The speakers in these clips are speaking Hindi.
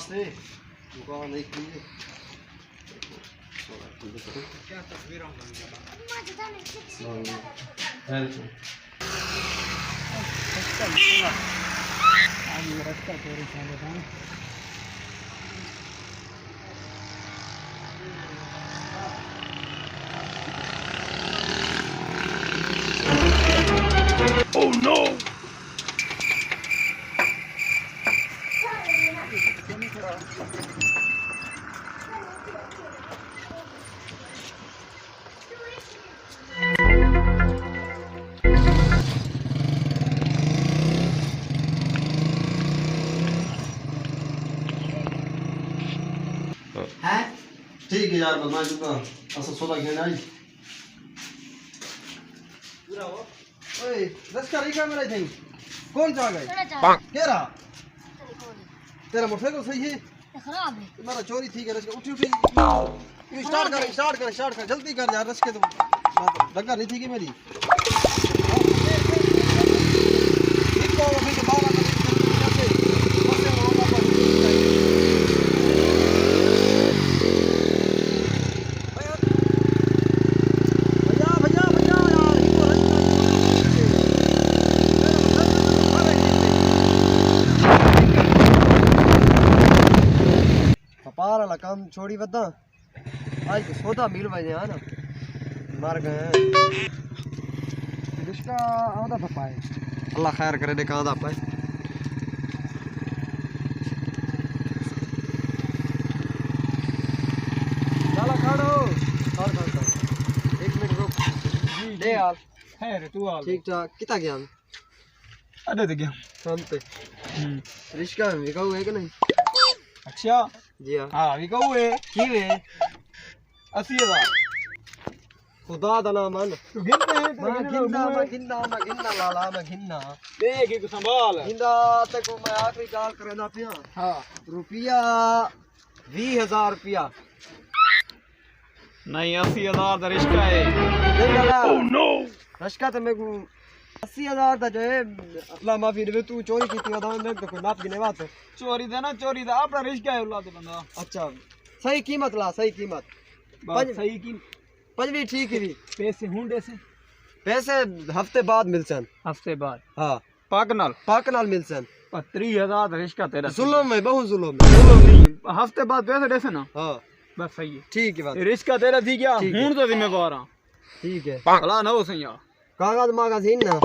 वास्ते दुकान देखी क्या तस्वीर Oh no! है ठीक है यार बदमाश का असर सोदा घेना आई पूरा हो ओए दस का रिका मेरा थे कौन जा गए केरा तेरा मोटरसाइकिल सही है खराब है तुम्हारा चोरी थी कर उठी उठी स्टार्ट कर जल्दी कर यार रस के तुम लगा नहीं थी कि मेरी एक को अभी के बाहर पारा काम छोड़ी बता आज तो सोदा मिल बजे है ना मर गए इसका आधा पप्पा है अल्लाह खैर करे देखा आधा पाए चलो खड़ो और एक मिनट रुक दे यार है रे तू आ ठीक ठाक कितना गया अरे तो गया हम पे रिश्का में कहू है कि नहीं अच्छा जी हाँ अभी कहू है की है 80,000 खुदा दा नाम मान तू गिनते हैं गिनना लाला मैं गिनना देख के संभाल गिनदा ते को मैं आखिरी काल करना पिया हां रुपया 20,000 रुपया नहीं 80,000 का रिश्का है ओह नो रिश्का तो मेरे को 80,000 का जो है अल्लाह माफी दे तू चोरी की थी बता मैं तो कोई नाप गिने बात चोरी था अपना रिश्का है उल्ला दे बंदा अच्छा सही कीमत ला सही कीमत सही की पंजवी ठीक ही पैसे हुंडे से पैसे हफ्ते बाद मिलसन हफ्ते बाद हां पाक नाल मिलसन 30,000 रिश्का तेरा जुल्म है बहुत जुल्म नहीं हफ्ते बाद पैसे देसे ना हां बस सही है ठीक है बात रिश्का तेरा थी क्या हुन तो जिम्मेदार हां ठीक है भला ना हो सही कागज मागज ही ना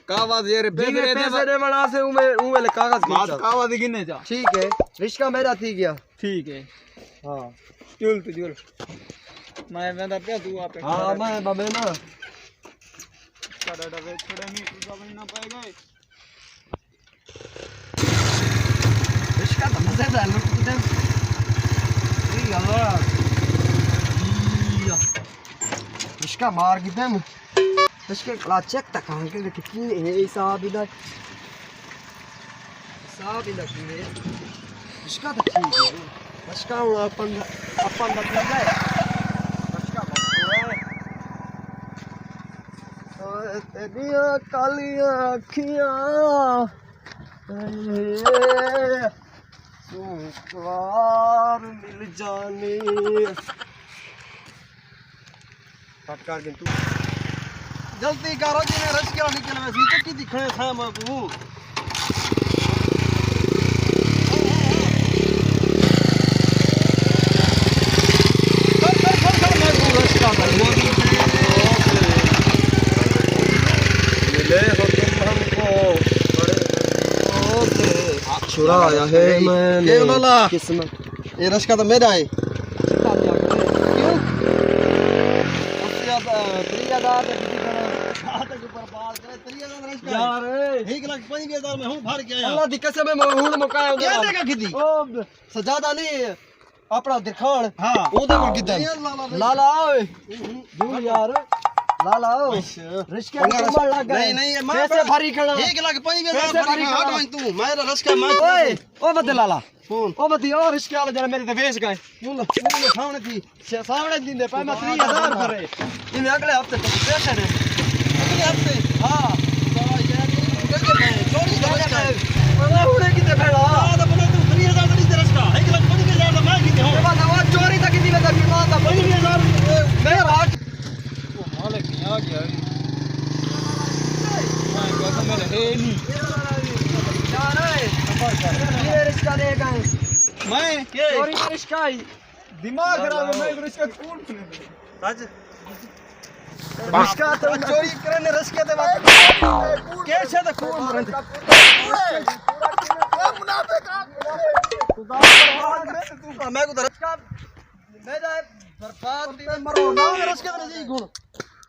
कागज ये पैसे दे बना से उमे कागज की कागज गिने जा ठीक है रिश्का मेरा थी गया ठीक है हां चल मैं पे तू आप हां मैं बाबे ना कड़ा वे छोड़े नहीं तू बाबे ना पाए गए रिश्का तो मजे से लुट दे रिश्का मार गिदम इसके क्ला चेक तक के कितनी है हिसाब इधर की है इसका तो ठीक है इसका अपन बता जाए इसका बस तेरिया कालियां अखियां सुवार मिल जाने फटकार के तू जल्दी करो जी मैं रश क्या निकल मैं सीधे की दिखने था मैं वो मिले हो तुम हमको छुड़ाया है मैंने किस्मत ये रश का तो मेरा है क्यों 30,000 यार 1,50,000 में हूं भर के आया अल्लाह दी कसम मैं हुन मुकाया क्या देगा किदी ओ सजादा नहीं अपना दिखाण हां ओदे को किदा लाला ओए दूर यार लाला रिश्के नंबर लग गए नहीं पैसे भरी खड़ा 1,50,000 भरी खड़ा तू मेरा रिश्का मैं ओए ओ बदे लाला फोन ओ बदी ओ रिश्के वाले जरा मेरे ते बेच गए तू खाने थी सामने दिन दे पे मैं 30,000 भरे इन अगले हफ्ते तो पैसे दे अगले हफ्ते हां चोरी चोरी तो मैं उड़े किते खड़ा हां तो बना तू 30,000 का रिश्का ये रिश्ता देगा मैं चोरी का रिश्ता ही दिमाग खराब है मैं रिश्का कौन सच रिश्ता तो चोरी करने रिश्ते ते बात कैसे तो खून मरन मैं को रिश्ता मैं जाए बर्बाद मरो ना रिश्ते ते नहीं गुण